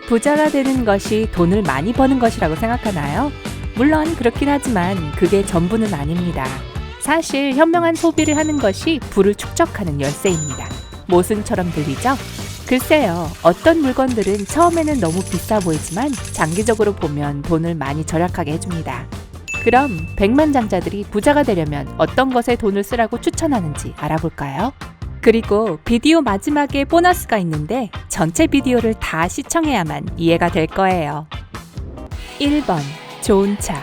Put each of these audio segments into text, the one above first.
부자가 되는 것이 돈을 많이 버는 것이라고 생각하나요? 물론 그렇긴 하지만 그게 전부는 아닙니다. 사실 현명한 소비를 하는 것이 부를 축적하는 열쇠입니다. 모순처럼 들리죠? 글쎄요, 어떤 물건들은 처음에는 너무 비싸 보이지만 장기적으로 보면 돈을 많이 절약하게 해줍니다. 그럼 백만장자들이 부자가 되려면 어떤 것에 돈을 쓰라고 추천하는지 알아볼까요? 그리고 비디오 마지막에 보너스가 있는데 전체 비디오를 다 시청해야만 이해가 될 거예요. 1번, 좋은 차.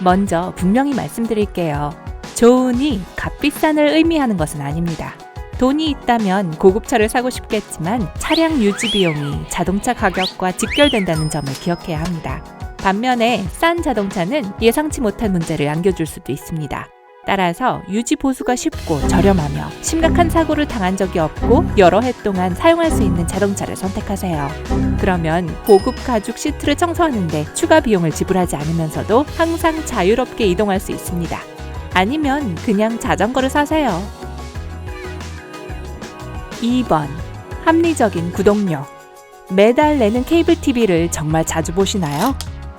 먼저 분명히 말씀드릴게요. 좋으니 값비싼을 의미하는 것은 아닙니다. 돈이 있다면 고급차를 사고 싶겠지만 차량 유지 비용이 자동차 가격과 직결된다는 점을 기억해야 합니다. 반면에 싼 자동차는 예상치 못한 문제를 안겨줄 수도 있습니다. 따라서 유지 보수가 쉽고 저렴하며 심각한 사고를 당한 적이 없고 여러 해 동안 사용할 수 있는 자동차를 선택하세요. 그러면 고급 가죽 시트를 청소하는데 추가 비용을 지불하지 않으면서도 항상 자유롭게 이동할 수 있습니다. 아니면 그냥 자전거를 사세요. 2번, 합리적인 구독료. 매달 내는 케이블 TV를 정말 자주 보시나요?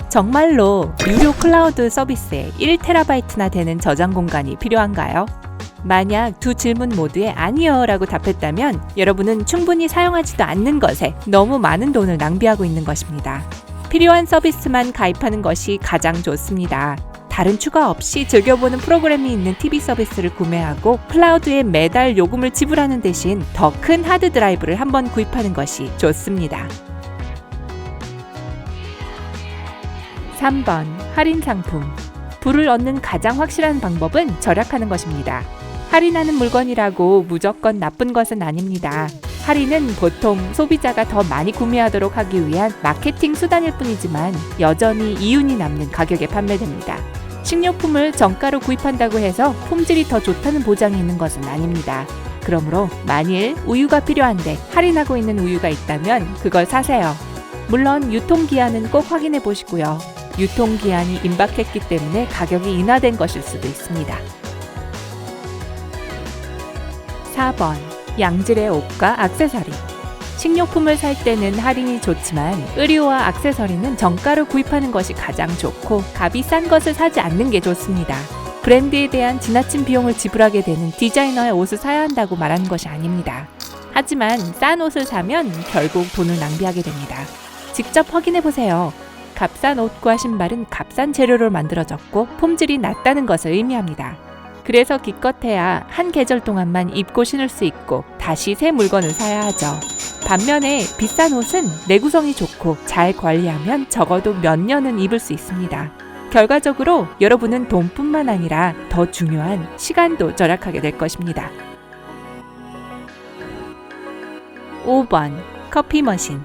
정말로 유료 클라우드 서비스에 1TB나 되는 저장 공간이 필요한가요? 만약 두 질문 모두에 아니요 라고 답했다면 여러분은 충분히 사용하지도 않는 것에 너무 많은 돈을 낭비하고 있는 것입니다. 필요한 서비스만 가입하는 것이 가장 좋습니다. 다른 추가 없이 즐겨보는 프로그램이 있는 TV 서비스를 구매하고 클라우드에 매달 요금을 지불하는 대신 더 큰 하드 드라이브를 한번 구입하는 것이 좋습니다. 3번, 할인 상품. 부를 얻는 가장 확실한 방법은 절약하는 것입니다. 할인하는 물건이라고 무조건 나쁜 것은 아닙니다. 할인은 보통 소비자가 더 많이 구매하도록 하기 위한 마케팅 수단일 뿐이지만 여전히 이윤이 남는 가격에 판매됩니다. 식료품을 정가로 구입한다고 해서 품질이 더 좋다는 보장이 있는 것은 아닙니다. 그러므로 만일 우유가 필요한데 할인하고 있는 우유가 있다면 그걸 사세요. 물론 유통기한은 꼭 확인해 보시고요. 유통기한이 임박했기 때문에 가격이 인하된 것일 수도 있습니다. 4번, 양질의 옷과 액세서리. 식료품을 살 때는 할인이 좋지만 의류와 액세서리는 정가로 구입하는 것이 가장 좋고 값이 싼 것을 사지 않는 게 좋습니다. 브랜드에 대한 지나친 비용을 지불하게 되는 디자이너의 옷을 사야 한다고 말하는 것이 아닙니다. 하지만 싼 옷을 사면 결국 돈을 낭비하게 됩니다. 직접 확인해 보세요. 값싼 옷과 신발은 값싼 재료로 만들어졌고 품질이 낮다는 것을 의미합니다. 그래서 기껏해야 한 계절 동안만 입고 신을 수 있고 다시 새 물건을 사야 하죠. 반면에 비싼 옷은 내구성이 좋고 잘 관리하면 적어도 몇 년은 입을 수 있습니다. 결과적으로 여러분은 돈뿐만 아니라 더 중요한 시간도 절약하게 될 것입니다. 5번, 커피 머신.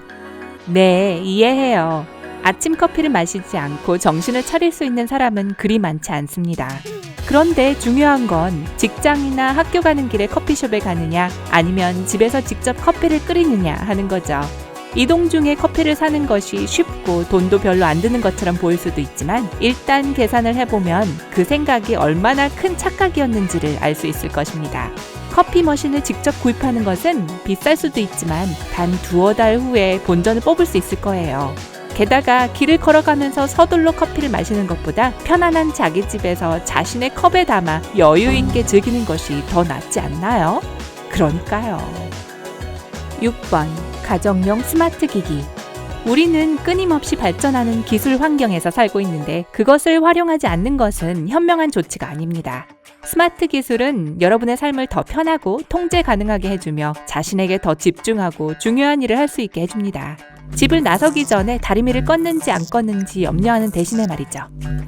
네, 이해해요. 아침 커피를 마시지 않고 정신을 차릴 수 있는 사람은 그리 많지 않습니다. 그런데 중요한 건 직장이나 학교 가는 길에 커피숍에 가느냐 아니면 집에서 직접 커피를 끓이느냐 하는 거죠. 이동 중에 커피를 사는 것이 쉽고 돈도 별로 안 드는 것처럼 보일 수도 있지만 일단 계산을 해보면 그 생각이 얼마나 큰 착각이었는지를 알 수 있을 것입니다. 커피 머신을 직접 구입하는 것은 비쌀 수도 있지만 단 두어 달 후에 본전을 뽑을 수 있을 거예요. 게다가 길을 걸어가면서 서둘러 커피를 마시는 것보다 편안한 자기 집에서 자신의 컵에 담아 여유 있게 즐기는 것이 더 낫지 않나요? 그러니까요. 6번, 가정용 스마트 기기. 우리는 끊임없이 발전하는 기술 환경에서 살고 있는데 그것을 활용하지 않는 것은 현명한 조치가 아닙니다. 스마트 기술은 여러분의 삶을 더 편하고 통제 가능하게 해주며 자신에게 더 집중하고 중요한 일을 할 수 있게 해줍니다. 집을 나서기 전에 다리미를 껐는지 안 껐는지 염려하는 대신에 말이죠.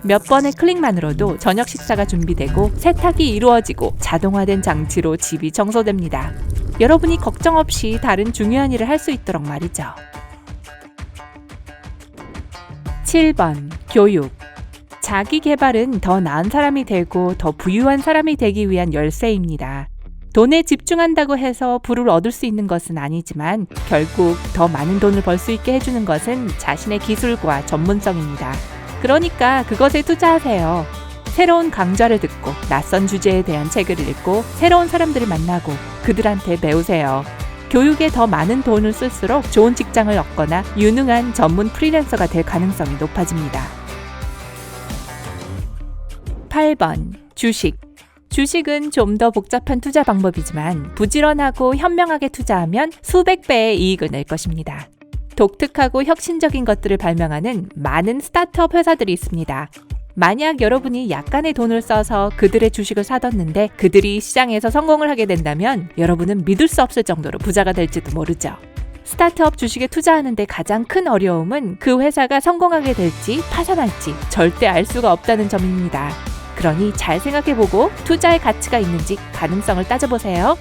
몇 번의 클릭만으로도 저녁 식사가 준비되고 세탁이 이루어지고 자동화된 장치로 집이 청소됩니다. 여러분이 걱정 없이 다른 중요한 일을 할 수 있도록 말이죠. 7번, 교육. 자기 개발은 더 나은 사람이 되고 더 부유한 사람이 되기 위한 열쇠입니다. 돈에 집중한다고 해서 부를 얻을 수 있는 것은 아니지만 결국 더 많은 돈을 벌 수 있게 해주는 것은 자신의 기술과 전문성입니다. 그러니까 그것에 투자하세요. 새로운 강좌를 듣고 낯선 주제에 대한 책을 읽고 새로운 사람들을 만나고 그들한테 배우세요. 교육에 더 많은 돈을 쓸수록 좋은 직장을 얻거나 유능한 전문 프리랜서가 될 가능성이 높아집니다. 8번. 주식. 주식은 좀 더 복잡한 투자 방법이지만 부지런하고 현명하게 투자하면 수백 배의 이익을 낼 것입니다. 독특하고 혁신적인 것들을 발명하는 많은 스타트업 회사들이 있습니다. 만약 여러분이 약간의 돈을 써서 그들의 주식을 사뒀는데 그들이 시장에서 성공을 하게 된다면 여러분은 믿을 수 없을 정도로 부자가 될지도 모르죠. 스타트업 주식에 투자하는데 가장 큰 어려움은 그 회사가 성공하게 될지 파산할지 절대 알 수가 없다는 점입니다. 그러니 잘 생각해보고 투자의 가치가 있는지 가능성을 따져보세요.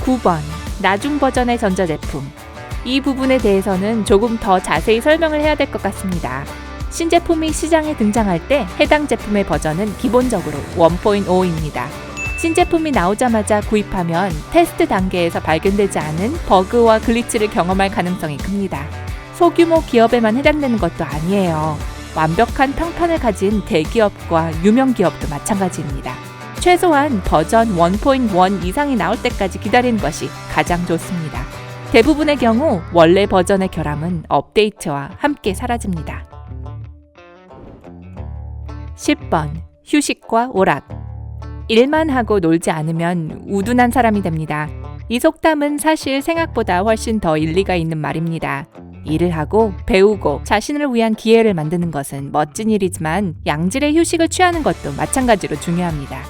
9번. 나중 버전의 전자제품. 이 부분에 대해서는 조금 더 자세히 설명을 해야 될 것 같습니다. 신제품이 시장에 등장할 때 해당 제품의 버전은 기본적으로 1.5입니다. 신제품이 나오자마자 구입하면 테스트 단계에서 발견되지 않은 버그와 글리치를 경험할 가능성이 큽니다. 소규모 기업에만 해당되는 것도 아니에요. 완벽한 평판을 가진 대기업과 유명 기업도 마찬가지입니다. 최소한 버전 1.1 이상이 나올 때까지 기다리는 것이 가장 좋습니다. 대부분의 경우 원래 버전의 결함은 업데이트와 함께 사라집니다. 10번. 휴식과 오락. 일만 하고 놀지 않으면 우둔한 사람이 됩니다. 이 속담은 사실 생각보다 훨씬 더 일리가 있는 말입니다. 일을 하고 배우고 자신을 위한 기회를 만드는 것은 멋진 일이지만 양질의 휴식을 취하는 것도 마찬가지로 중요합니다.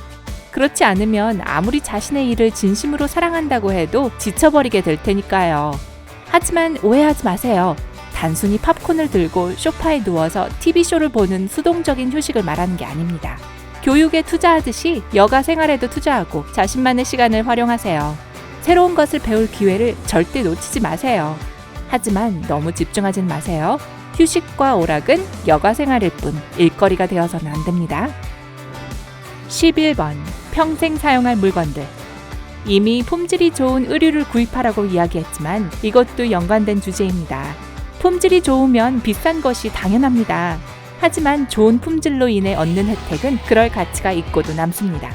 그렇지 않으면 아무리 자신의 일을 진심으로 사랑한다고 해도 지쳐버리게 될 테니까요. 하지만 오해하지 마세요. 단순히 팝콘을 들고 소파에 누워서 TV쇼를 보는 수동적인 휴식을 말하는 게 아닙니다. 교육에 투자하듯이 여가 생활에도 투자하고 자신만의 시간을 활용하세요. 새로운 것을 배울 기회를 절대 놓치지 마세요. 하지만 너무 집중하진 마세요. 휴식과 오락은 여가 생활일 뿐 일거리가 되어서는 안 됩니다. 11번. 평생 사용할 물건들. 이미 품질이 좋은 의류를 구입하라고 이야기했지만 이것도 연관된 주제입니다. 품질이 좋으면 비싼 것이 당연합니다. 하지만 좋은 품질로 인해 얻는 혜택은 그럴 가치가 있고도 남습니다.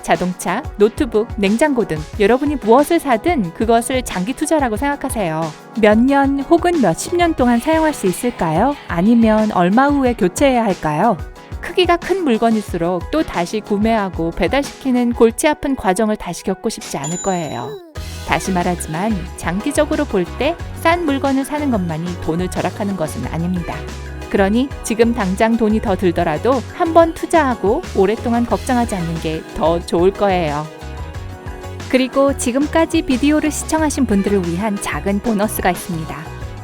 자동차, 노트북, 냉장고 등 여러분이 무엇을 사든 그것을 장기 투자라고 생각하세요. 몇 년 혹은 몇십 년 동안 사용할 수 있을까요? 아니면 얼마 후에 교체해야 할까요? 크기가 큰 물건일수록 또 다시 구매하고 배달시키는 골치 아픈 과정을 다시 겪고 싶지 않을 거예요. 다시 말하지만 장기적으로 볼 때 싼 물건을 사는 것만이 돈을 절약하는 것은 아닙니다. 그러니 지금 당장 돈이 더 들더라도 한번 투자하고 오랫동안 걱정하지 않는 게 더 좋을 거예요. 그리고 지금까지 비디오를 시청하신 분들을 위한 작은 보너스가 있습니다.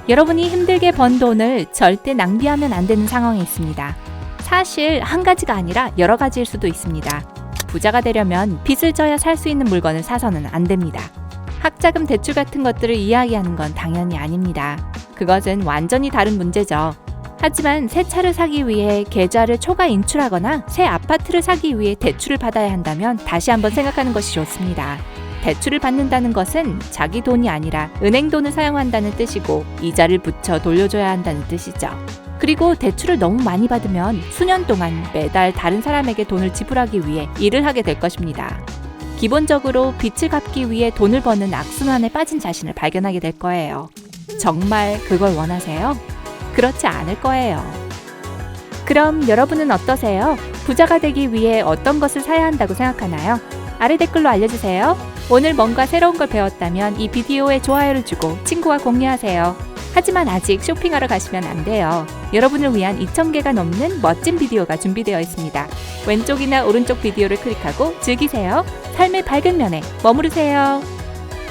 여러분이 힘들게 번 돈을 절대 낭비하면 안 되는 상황에 있습니다. 사실 한 가지가 아니라 여러 가지일 수도 있습니다. 부자가 되려면 빚을 져야 살 수 있는 물건을 사서는 안 됩니다. 학자금 대출 같은 것들을 이야기하는 건 당연히 아닙니다. 그것은 완전히 다른 문제죠. 하지만 새 차를 사기 위해 계좌를 초과 인출하거나 새 아파트를 사기 위해 대출을 받아야 한다면 다시 한번 생각하는 것이 좋습니다. 대출을 받는다는 것은 자기 돈이 아니라 은행 돈을 사용한다는 뜻이고 이자를 붙여 돌려줘야 한다는 뜻이죠. 그리고 대출을 너무 많이 받으면 수년 동안 매달 다른 사람에게 돈을 지불하기 위해 일을 하게 될 것입니다. 기본적으로 빚을 갚기 위해 돈을 버는 악순환에 빠진 자신을 발견하게 될 거예요. 정말 그걸 원하세요? 그렇지 않을 거예요. 그럼 여러분은 어떠세요? 부자가 되기 위해 어떤 것을 사야 한다고 생각하나요? 아래 댓글로 알려주세요. 오늘 뭔가 새로운 걸 배웠다면 이 비디오에 좋아요를 주고 친구와 공유하세요. 하지만 아직 쇼핑하러 가시면 안 돼요. 여러분을 위한 2,000개가 넘는 멋진 비디오가 준비되어 있습니다. 왼쪽이나 오른쪽 비디오를 클릭하고 즐기세요. 삶의 밝은 면에 머무르세요.